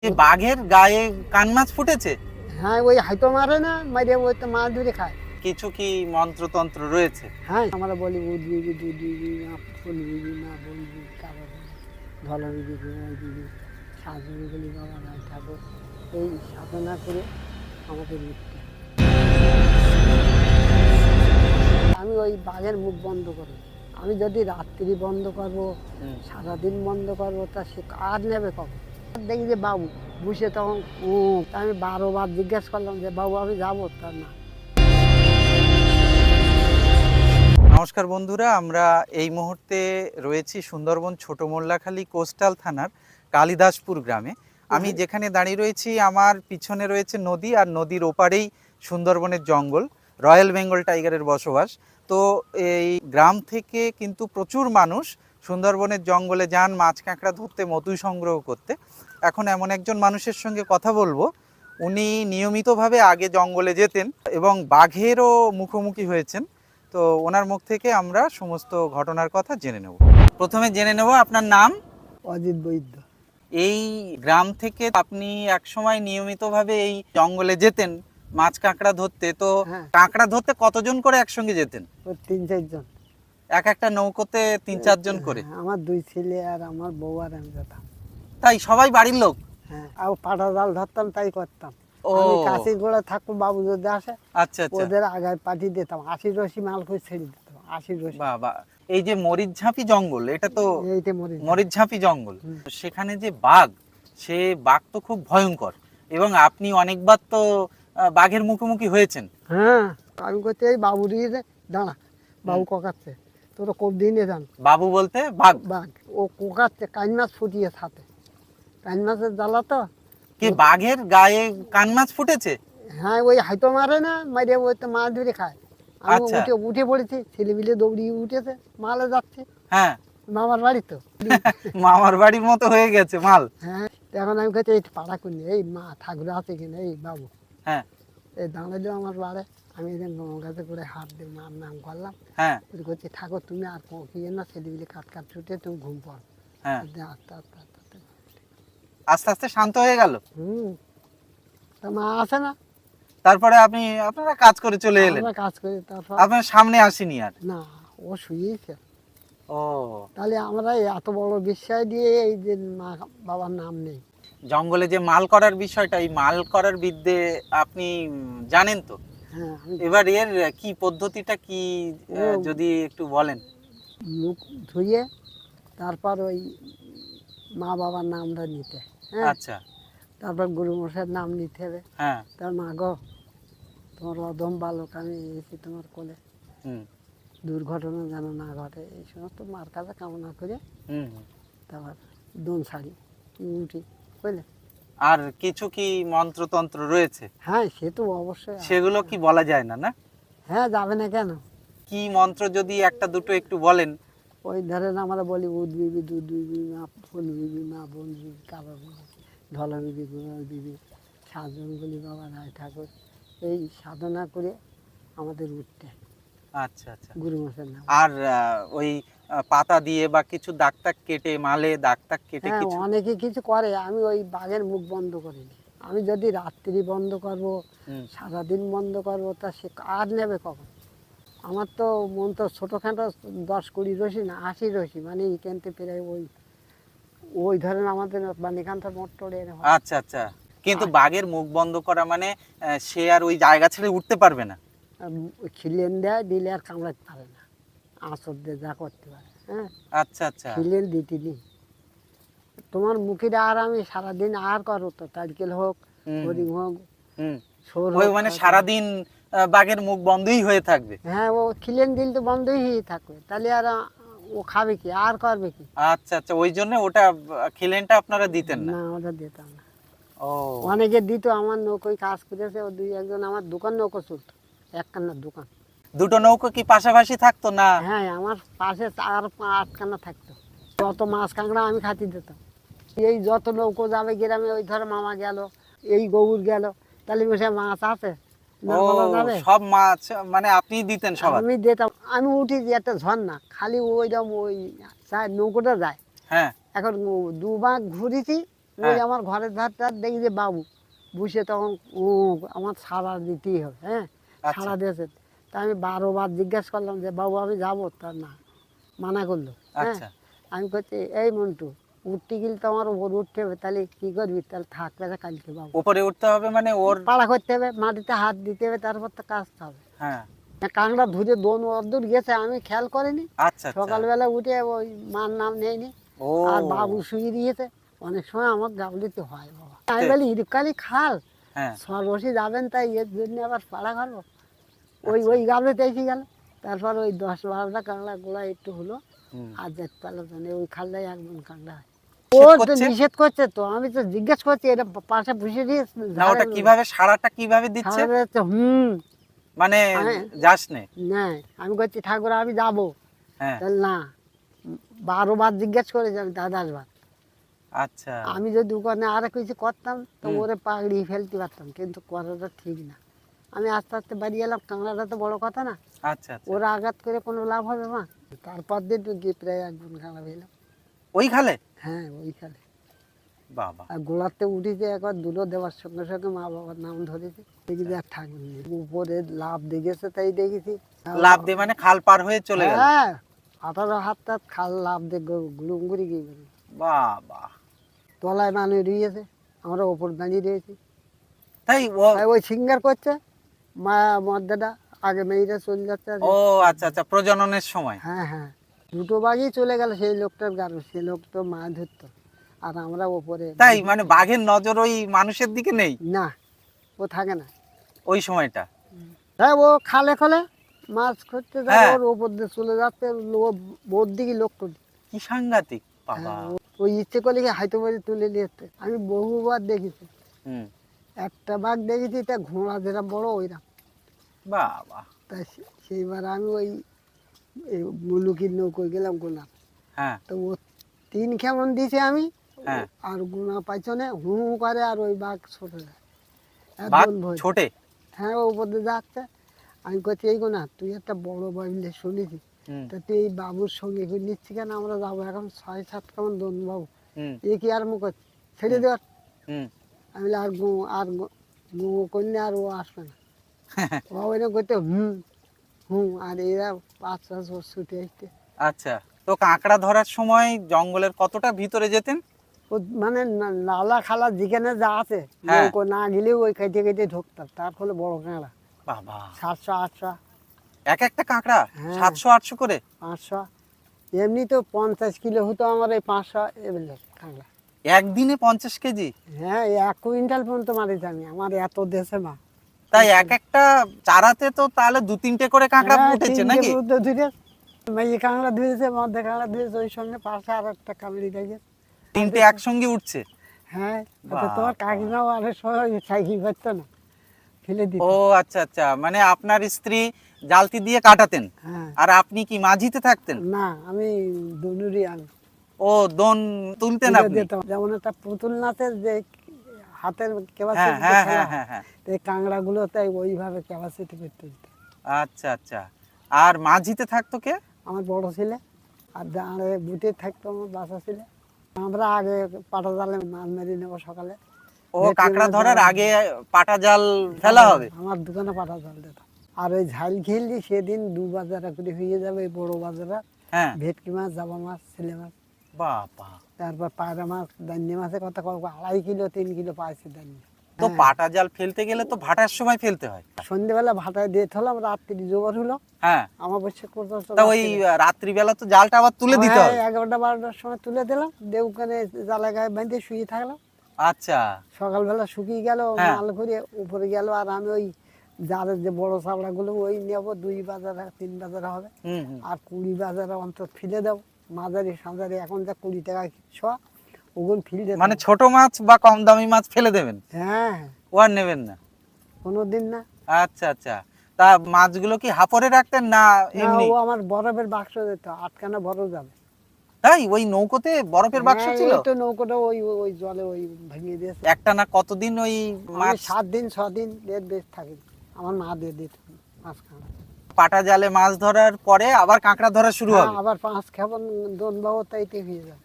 বাঘের গায়ে কান মাছ ফুটেছে? হ্যাঁ, ওই হয়তো মারে না, মারে ওই তো মাছ ধরে খায়। কিছু কি মন্ত্রতন্ত্র রয়েছে? হ্যাঁ, আমরা বলি উদ বিবি, দুধ বিবি, না ফুল বিবি, না বল বিবি, কাবা বিবি, ধলা বিবি, গুঁড়াই বিবি, সাজুন বলি বাবা নাই ঠাকুর। এই সাধনা করে আমাদের উঠতে হয়। আমি ওই বাঘের মুখ বন্ধ করি। আমি যদি রাত্রি বন্ধ করবো, সারাদিন বন্ধ করবো, তা সে আর নেবে কখন? দেখি যে বাবু বসে তখন আমি 12 বার জিজ্ঞেস করলাম যে বাবু আমি যাবো, তার না। নমস্কার বন্ধুরা, আমরা এই মুহূর্তে রয়েছি সুন্দরবন ছোট মোল্লাখালী কোস্টাল থানার কালিদাসপুর গ্রামে। আমি যেখানে দাঁড়িয়ে রয়েছি, আমার পিছনে রয়েছে নদী, আর নদীর ওপারেই সুন্দরবনের জঙ্গল, রয়্যাল বেঙ্গল টাইগারের বসবাস। তো এই গ্রাম থেকে কিন্তু প্রচুর মানুষ সুন্দরবনের জঙ্গলে যান মাছ কাঁকড়া ধরতে, মধু সংগ্রহ করতে। এখন এমন একজন মানুষের সঙ্গে কথা বলবো, উনি নিয়মিতভাবে আগে জঙ্গলে যেতেন এবং বাঘেরও মুখোমুখি হয়েছেন। তো ওনার মুখ থেকে আমরা সমস্ত ঘটনার কথা জেনে নেব। প্রথমে জেনে নেব আপনার নাম। অজিত বৈদ্য। এই গ্রাম থেকে আপনি একসময় নিয়মিতভাবে এই জঙ্গলে যেতেন মাছ কাঁকড়া ধরতে, তো হ্যাঁ। কাঁকড়া ধরতে কতজন করে একসঙ্গে যেতেন? ওই 3-4 জন। এক একটা নৌকোতে 3-4 জন করে? হ্যাঁ, আমার 2 ছেলে আর আমার বউ আর আমি যেতাম। তাই সবাই বাড়ির লোক? হ্যাঁ, আর পাটা জাল ধরতাম, তাই করতাম। ও আমি কাশির গোড়া থাকবো, বাবু যদি আসে আচ্ছা আচ্ছা, ওদের আগায় পাঠিয়ে দিতাম, 80 রশি মাল করে ছেড়ে দিতাম। 80 রশি। বাবা। এই যে মরিচঝাঁপি জঙ্গল, এটা তো এইতে মরে যায়। মরিচঝাঁপি জঙ্গল, সেখানে যে বাঘ, সে বাঘ তো খুব ভয়ঙ্কর, এবং আপনি অনেকবার তো বাঘের মুখোমুখি হয়েছেন। হ্যাঁ, আমি করতে এই বাবু দিয়ে দাঁড়া, বাবু কোকাচ্ছে, তোরা কোপ দিয়ে যান। বাবু বলতে বাঘ? বাঘ ও কোকাচ্ছে, কান মাছ ফুটিয়ে সাথে, কান মাছের জ্বালা তো। কি বাঘের গায়ে কান মাছ ফুটেছে? হ্যাঁ, ওই হয়তো মারে না, মারে ওই তো মাছ ধরে খায়। আমি আচ্ছা। উঠে পড়েছি, ছেলে মিলে দৌড়িয়ে উঠেছে, মালে যাচ্ছে। হ্যাঁ, মামার বাড়ি তো। মামার বাড়ির মতো হয়ে গেছে মাল। হ্যাঁ, এখন আমি কাছে এই পাড়া করি, এই মা ঠাকুর আছে কিনা, এই বাবু হ্যাঁ এই দাঁড়ালো আমার বাড়ে। আমি এখানে আমার কাছে করে হাত দিয়ে মার নাম করলাম। হ্যাঁ করছি ঠাকুর তুমি আর কি না, ছেলে মিলে কাট কাট ছুটে তুমি ঘুম পড়ো। হ্যাঁ, আস্তে আস্তে আস্তে আস্তে। আস্তে আস্তে শান্ত হয়ে গেল। তা মা আসে না, তারপরে আপনারা কাজ করে চলে এলেন? আমরা কাজ করি, তারপর আপনার সামনে আসেনি আর? না, ও শুয়েছে। ও, তাহলে আমরা এত বড় বিশ্বাস দিয়ে এই যে মা বাবার নাম নেই। জঙ্গলে যে মাল করার বিষয়টা, এই মাল করার বিদ্যে আপনি জানেন তো? হ্যাঁ, এবার এর কি পদ্ধতিটা কি, যদি একটু বলেন। মুখ ধুয়ে তারপর ওই মা বাবার নামটা নিতে। হ্যাঁ, আচ্ছা। তারপর গুরু মশাইয়ের নাম নিতে হবে। হ্যাঁ। তার মা গো, তোমার অদম বালক আমি এসেছি তোমার কোলে, হুম দুর্ঘটনা যেন না ঘটে, এই সমস্ত মার কাছে কামনা করে হুম। তারপর দোন ছাড়ি উঠি, বুঝলে। আর কিছু কি মন্ত্রতন্ত্র রয়েছে? হ্যাঁ, সে তো অবশ্যই। সেগুলো কি বলা যায় না? না, হ্যাঁ, যাবে না কেন? কি মন্ত্র যদি একটা দুটো একটু বলেন। ওই ধরেন আমরা বলি উদ বিবি, দুধ বিবি, না ফুল বিবি, না বল বিবি, কাবা বিবি, ধলা বিবি, গুঁড়াই বিবি, সাজুন বলি বাবা নাই ঠাকুর। এই সাধনা করে আমাদের উঠতে হয়। আচ্ছা আচ্ছা। গুরু মশাইয়ের নাম। আর ওই পাতা দিয়ে বা কিছু দাগ টাগ কেটে, মালে দাগ টাগ কেটে হ্যাঁ, কিছু? অনেকে কিছু করে, আমি ওই বাঘের মুখ বন্ধ করিনি। আমি যদি রাত্রি বন্ধ করবো, সারাদিন বন্ধ করবো, তা সে আর নেবে কখন? আমার তো মন তো ছোটোখাটো, 10-20 রশি না, 80 রশি, মানে এখানতে প্রায় ওই ওই ধরেন আমাদের মানে এখানটা মোটরে এরকম। আচ্ছা আচ্ছা। কিন্তু বাঘের মুখ বন্ধ করা মানে সে আর ওই জায়গা ছেড়ে উঠতে পারবে না? খিলেন দেয়, দিলে আর কামড়াতে পারে না, আঁচড় দিয়ে যা করতে পারে। হ্যাঁ, আচ্ছা আচ্ছা। খিলেন দিতে নি তোমার মুখের আর আমি সারাদিন আর করো তো, তারকেল হোক, হরিং হোক, সোর ওই হোক, মানে সারাদিন বাঘের মুখ বন্ধই হয়ে থাকবে? হ্যাঁ, ও খিলেন দিল তো বন্ধই হয়ে থাকবে, তাহলে আর ও খাবে কি আর করবে কি? আচ্ছা আচ্ছা, ওই জন্য ওটা খিলেনটা আপনারা দিতেন না? না, ওটা দিতাম না। ও, অনেকে দিত, আমার নৌকোয় কাজ করেছে, ও 2-1 আমার দোকান নৌকো চলতো, একখানার দোকান। দুটো নৌকো কি পাশাপাশি থাকতো না? হ্যাঁ, আমার পাশে 4-5খানা থাকতো। যত মাছ কাঁকড়া আমি খাতি দিতাম। এই যত নৌকো যাবে গ্রামে, ওই ধর মামা গেল, এই গৌর গেল, তাহলে বসে মাছ আছে না, ও, বলা যাবে? সব মাছ মানে আপনি দিতেন সবার? আমি দিতাম। আমি উঠি যে একটা ঝর্ণা, খালি ওইরকম ওই নৌকোটা যায়। হ্যাঁ। এখন দুবার ঘুরেছি, ওই হ্যাঁ। আমার ঘরের ধারটা দেখি যে বাবু বসে তখন ও আমার সাড়া দিতেই হবে, হ্যাঁ আচ্ছা। সাড়া দিয়েছে। তা আমি 12 বার জিজ্ঞেস করলাম যে বাবু আমি যাবো, তা না, মানা করলো। হ্যাঁ, আচ্ছা। আমি করছি এই মন্টু, উঠতে গেলে তো আমার উপর উঠতে হবে, তাহলে কি করবি, তাহলে থাক পেঁচা কালকে বাবু উপরে উঠতে হবে মানে ওর। পাড়া করতে হবে, মাটিতে হাত দিতে হবে, তারপর তো কাজতে হবে। হ্যাঁ। কাঁকড়া ধরে দোন অর্ধুর গেছে, আমি খেয়াল করিনি। আচ্ছা আচ্ছা। সকালবেলা উঠে ওই মার নাম নেয়নি, ও। আর বাবু শুয়ে দিয়েছে। অনেক সময় আমার গাবলিতে হয় বাবা, আমি বলি ইরকালি খাল হ্যাঁ। সর্বশী যাবেন, তাই এর জন্য আবার পাড়া করবো। ওই আচ্ছা। ওই গাবলিতে এসে গেল। তারপর ওই 10-12টা কাঁকড়া গোলা একটু হলো, হুম। আর যেতে পারলো না, ওই খালটাই একদম কাঁকড়া হয়। নিষেধ ওর তো করছে? নিষেধ করছে, তো আমি তো জিজ্ঞেস করছি, এটা পাশে বসে দিয়ে না ওটা কিভাবে সারাটা কিভাবে দিচ্ছে? হুম। মানে আমি- যাস নে। না, আমি করছি ঠাকুর আমি যাবো, হ্যাঁ। তাহলে না, 12 বার জিজ্ঞেস করেছি আমি, 10-10 বার। আচ্ছা। আমি যদি ওখানে আর কিছু করতাম তো হুম। ওরে পাগড়ি ফেলতে পারতাম, কিন্তু করাটা ঠিক না। আমি আস্তে আস্তে বাড়ি এলাম, কাঁকড়াটা তো বড় কথা না, আচ্ছা আচ্ছা। ওরা আঘাত করে কোনো লাভ হবে মা। তারপর দিন তো গিয়ে প্রায় 1 গুণ কাঁকড়া পেলাম। ওই খালে? হ্যাঁ ওইখানে। বাবা। আর গোলাতে উঠেছে একবার, দুটো দেওয়ার সঙ্গে সঙ্গে মা বাবার নাম ধরেছে, দেখি যে আর ঠাকুর নেই। উপরে লাভ দেখেছে তাই দেখেছি। লাফ দিয়ে মানে খাল পার হয়ে চলে গেল? হ্যাঁ, 18 হাত খাল লাভ দিয়ে গুলুম করে গিয়ে গেল। বাবা। তলায় মানুষ রয়েছে, আমরা ওপর দাঁড়িয়ে রয়েছি। তাই ও। তাই ওই সিঙ্গার করছে, মা মদ্দাটা আগে মেয়েরা চলে যাচ্ছে। ও আচ্ছা আচ্ছা, প্রজননের সময়। হ্যাঁ হ্যাঁ, 2টো বাঘই চলে গেল সেই লোকটার গাড়ি, সেই লোক তো মাছ ধরতো, আর আমরা ওপরে। তাই মানে বাঘের নজর ওই মানুষের দিকে নেই না, ও থাকে না। ওই সময়টা? হ্যাঁ, ও খালে খালে মাছ করতে যায়, হ্যাঁ। ওর ওপর দিয়ে চলে যাচ্ছে, ওর দিকে লোক করছে। কি সাংঘাতিক বাবা। হ্যাঁ, ওই ইচ্ছে করলে কি হাইতে বাড়ি তুলে নিয়ে আসতে। আমি বহুবার দেখেছি। হুম। একটা বাঘ দেখেছি, তা ঘোড়া যেটা বড় ওইরকম। বাবা। তাই সেইবার আমি ওই মুলুকির নৌকোয় গেলাম গোনা, হ্যাঁ। তো ও 3 কেমন দিয়েছে আমি, হ্যাঁ। আর গোনা পাইছনে হু হু করে, আর ওই বাঘ ছোট যায় বাঘ একদম ভয়। ছোটে? হ্যাঁ, ও উপর দিয়ে যাচ্ছে। আমি করছি এই গোনা, তুই একটা বড় বাবুলে শুনেছি, হুম। তা তুই এই বাবুর সঙ্গে করে নিচ্ছি কেন, আমরা যাবো এখন 6-7 কেমন দোন বাবু, হুম। এ কি আর মুখ ছেড়ে দেওয়ার। হুম। আমি বলি, আর গু করলে আর ও আসবে না। ও ওইরকম করতে হুম হুম, আর এরা 5-6 বছর ছুটে আসতে। আচ্ছা, তো কাঁকড়া ধরার সময় জঙ্গলের কতটা ভিতরে যেতেন? ও মানে নালা খালা যেখানে যা আছে, হ্যাঁ। নৌকো না গেলেও ওই কেটে কেটে ঢুকতাম, তার ফলে বড় কাঁকড়া বাবা। 700-800, এক একটা কাঁকড়া হ্যাঁ। 700-800 করে? 500, এমনি তো 50 কিলো হতো আমার, এই 500 এবেলে কাঁকড়া। একদিনে 50 কেজি? হ্যাঁ, 1 কুইন্টাল পর্যন্ত মারিছি আমি, আমার এত দেশে মা। তাই এক একটা চারাতে তো তাহলে 2-3টে করে কাঁকড়া হ্যাঁ, উঠেছে 3 নাকি? মধ্যে ধরে মেয়ে কাঁকড়া ধরেছে, মধ্যে কাঁকড়া ধরেছে, ওই সঙ্গে পাশে আর একটা কামড়ি দেখে। 3টে একসঙ্গে উঠছে? হ্যাঁ, বাবা। তোমার কাকিমাও অনেক সময় সাইকেল করতো না, ফেলে দিত। ও আচ্ছা আচ্ছা, মানে আপনার স্ত্রী জালতি দিয়ে কাটাতেন, হ্যাঁ, আর আপনি কি মাঝিতে থাকতেন? না আমি দুনুরি আমি ও দোন তুলতেন তুলে আপনি? দিতাম। যেমন একটা পুতুল নাচের যে হাতের হ্যাঁ ক্যাপাসিটি হ্যাঁ খেলা হ্যাঁ হয়, হ্যাঁ হ্যাঁ। এই কাঁকড়াগুলো তাই ওইভাবে ক্যাপাসিটি করতে দিত। আচ্ছা আচ্ছা, আর মাঝিতে থাকতো কে? আমার বড় ছেলে, আর দাঁড়ে বুটে থাকতো আমার বাসা ছেলে। আমরা আগে পাটা জালে মাছ মেরে নেবো সকালে। ও ভেটকি কাঁকড়া মাছ ধরার ধরা। আগে পাটা জাল ফেলা হবে? আমার দোকানে পাটা জাল দিতাম। আর ওই ঝাল খেললি সেদিন 2 বাজারা করে হয়ে যাবে, এই বড় বাজারা, হ্যাঁ। ভেটকি মাছ, জাবা মাছ, ছেলে মাছ, বাবা। তারপর পায়রা মাছ, দান্নি মাছের কথা কব 2.5 কিলো 3 কিলো পাইছি দান্নি। তো পাটা জাল ফেলতে গেলে তো ভাটার সময় ফেলতে হয়? সন্ধ্যেবেলা ভাটায় দিয়ে হলাম, রাত্রি জোগাড় হলো, হ্যাঁ। আমার বসে করতে তা ওই রাত্রিবেলা তো জালটা আবার তুলে দিতে হবে? 11টা-12টার সময় তুলে দিলাম, দিয়ে ওখানে জালে গায়ে বেঁধে শুয়ে থাকলাম। আচ্ছা। সকালবেলা শুকিয়ে গেল, হ্যাঁ। মাল করে উপরে গেল, আর আমি ওই জালের যে বড় চাবড়াগুলো ওই নেবো, 2 বাজার 3 বাজার হবে, হুম হুম। আর 20 বাজার অন্তত ফিলে দেবো। মাঝারি সাঁঝারি এখন যা 20 টাকা শোয়া, ওগুলো ফিল দেবো। মানে ছোট মাছ বা কম দামি মাছ ফেলে দেবেন, হ্যাঁ, ও আর নেবেন না? কোনোদিন না। আচ্ছা আচ্ছা, তা মাছগুলো কি হাপরে রাখতেন না না, এমনি? ও আমার বরফের বাক্স দিত, আটখানা বরফ যাবে। তাই ওই নৌকোতে বরফের বাক্স হ্যাঁ, ছিল? এই তো নৌকোটা ওই ওই জলে ওই ভেঙে দিয়েছে। একটা না কতদিন ওই আমি মাছ 7 দিন 6 দিন এর বেশ থাকি, আমার মা দিয়ে দিত মাছ খাওয়া। পাটা জালে মাছ ধরার পরে আবার কাঁকড়া ধরা শুরু হ্যাঁ, হবে? আবার 5 খাবন দোন বাবু তাইতে হয়ে যাবে।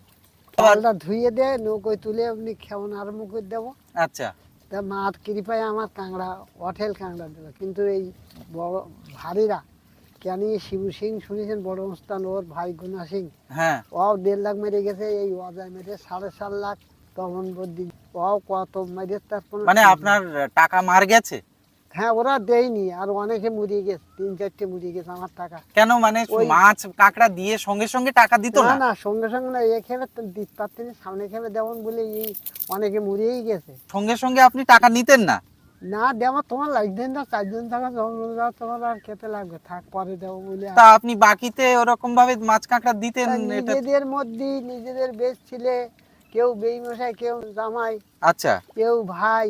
জালটা ধুয়ে দিয়ে নৌকোয় তুলে এমনি খেমন আরম্ভ করে দেবো। আচ্ছা, তা মার কৃপায় আমার কাঁকড়া অঠেল কাঁকড়া দিল। কিন্তু এই বড় ভারীরা কেন শিবু সিং শুনেছেন, বড় অনুষ্ঠান, ওর ভাই গুনা সিং, হ্যাঁ, ও 1.5 লাখ মেরে গেছে। এই অজয় মেরে 4.5 লাখ, তমন বদ্দি ও কত মেরে, তার কোনো মানে ঠিক নেই। আপনার টাকা মার গেছে? হ্যাঁ, ওরা দেয়নি, আর অনেকে মুড়িয়ে গেছে, 3-4টে মুড়িয়ে গেছে আমার টাকা। কেন, মানে ওই- মাছ কাঁকড়া দিয়ে সঙ্গে সঙ্গে টাকা দিত না না? না, সঙ্গে সঙ্গে না, এ খেলে তো দিতে পারতেনি, সামনে খেলে দেবন বলে এই অনেকে মুড়িয়েই গেছে। সঙ্গে সঙ্গে আপনি টাকা নিতেন না? না দেবো, তোমার লাগবে না, 4 জন থাকা জঙ্গল যাও, তোমার আর খেতে লাগবে, থাক পরে দেবো বলে। তা আপনি বাকিতে ওরকম ভাবে মাছ কাঁকড়া দিতেন? তা এটা নিজেদের মধ্যে নিজেদের বেশ ছিলে, কেউ বেইমশাই, কেউ জামাই, আচ্ছা, কেউ ভাই,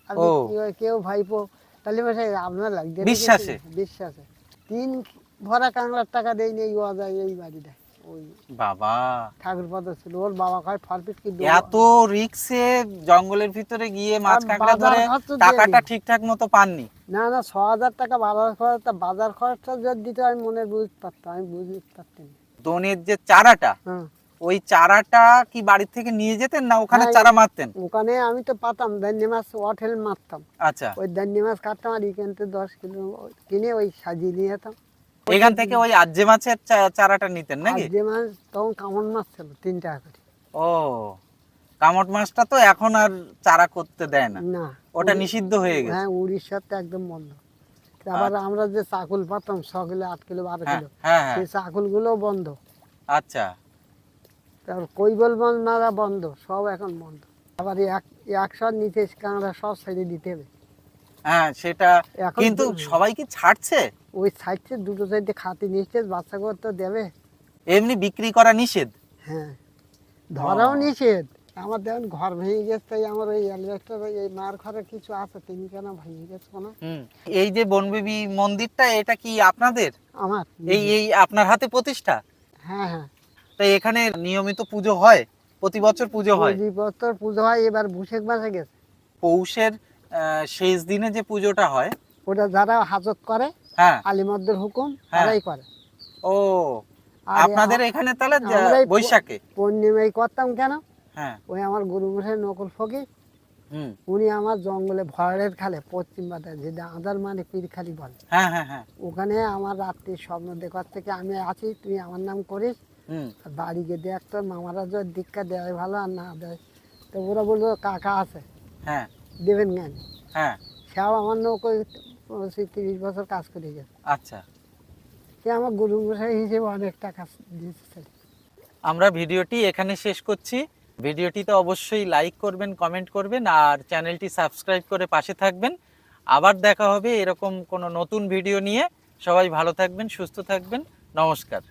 আর ও। কেউ ভাইপো। তাহলে মশাই আপনার লাগবে বিশ্বাসে? বিশ্বাসে 3 ভরা কাঁকড়ার টাকা দেয়নি এই অজায় এই বাড়িটা। ওই বাবা, ঠাকুরপদ ছিল, ওর বাবা কয় ফরফিট কি এত রিক্সে জঙ্গলের ভিতরে গিয়ে মাছ আর কাঁকড়া বাজার ধরে খরচ টাকাটা দেয়নি। ঠিকঠাক মতো পাননি? না না, 6,000 টাকা বাজার খরচ, তা বাজার খরচটা যদি দিতে আমি মনে বুঝতে পারতাম, আমি বুঝতে পারতাম। দনের যে চারাটা, হ্যাঁ, ওই চারাটা কি বাড়ি থেকে নিয়ে যেতেন না ওখানে হ্যাঁ, চারা মারতেন? ওখানে আমি তো পাতাম দান্নি মাছ, অঠেল মারতাম। আচ্ছা, ওই দান্নি মাছ কাটতাম, আর এখান থেকে 10 কিলো কিনে ওই সাজিয়ে নিয়ে যেতাম। এখান থেকে ওই আজ্জে মাছের চারাটা নিতেন আর নাকি? যে মাছ তখন কামন মাছ ছিল 3 টাকা করে। ও, কামট মাছটা তো এখন আর চারা করতে দেয় না, না, ওটা নিষিদ্ধ হয়ে গেছে। হ্যাঁ, উড়িষ্যাতে একদম বন্ধ। আবার আমরা যে চাকুল পাতাম 6 কিলো, 8 কিলো, 12 হ্যাঁ, কিলো, হ্যাঁ, হ্যাঁ, সেই চাকুলগুলো বন্ধ। আচ্ছা, তারপর কৈবল মাছ মারা বন্ধ, সব এখন বন্ধ। আবার 100 নিচে কাঁকড়া সব ছেড়ে দিতে হবে হ্যাঁ সেটা। এখন। কিন্তু সবাই কি ছাড়ছে? ওই সাইডে দুটো সাইডে খাতি নিচ্ছে, বাচ্চাকে তো দেবে। এমনি বিক্রি করা নিষেধ? হ্যাঁ, ধরাও নিষেধ। আমার দেখুন ঘর ভেঙে গেছে, তাই আমার ওই অ্যালবেস্টার এই মার ঘরে কিছু আছে, 3 খানা ভেঙে গেছে কোনো। এই যে বনবিবি মন্দিরটা, এটা কি আপনাদের? আমার এই এই আপনার হাতে প্রতিষ্ঠা? হ্যাঁ হ্যাঁ, তাই এখানে নিয়মিত পুজো হয়? প্রতি বছর পুজো হয়? প্রতি বছর পুজো হয়। এবার বুশেক মাসে গেছে। পৌষের শেষ দিনে যে পুজোটা হয়, ওটা যারা হাজত করে, হ্যাঁ, আলিমদ্দের হুকুম, হ্যাঁ। তারাই করে। ও, আর আপনাদের এখানে তাহলে আমরাই বৈশাখে? পূর্ণিমায় করতাম কেন, হ্যাঁ, ওই আমার গুরু মশাই নকল ফকির, হুম, উনি আমার জঙ্গলে ভয়ের খালে পশ্চিম বাজার, যেটা আদার মানে পীরখালি বলে, হ্যাঁ, হ্যাঁ, হ্যাঁ, ওখানে আমার রাত্রি স্বপ্ন দেখার থেকে আমি আছি, তুই আমার নাম করিস, হুম, আর বাড়ি গিয়ে দেখ তোর মামারা যদি দীক্ষা দেয় ভালো, আর না দেয় তো ওরা বললো কাকা আছে, হ্যাঁ, দেবেন জ্ঞান। হ্যাঁ, সেও আমার নৌকোয় 30 বছর কাজ করে গেছে। আচ্ছা। সে আমার গুরু মশাই হিসেবে অনেক টাকা দিয়েছে। আমরা ভিডিওটি এখানে শেষ করছি। ভিডিওটিতে অবশ্যই লাইক করবেন, কমেন্ট করবেন, আর চ্যানেলটি সাবস্ক্রাইব করে পাশে থাকবেন। আবার দেখা হবে এরকম কোনো নতুন ভিডিও নিয়ে। সবাই ভালো থাকবেন, সুস্থ থাকবেন। নমস্কার।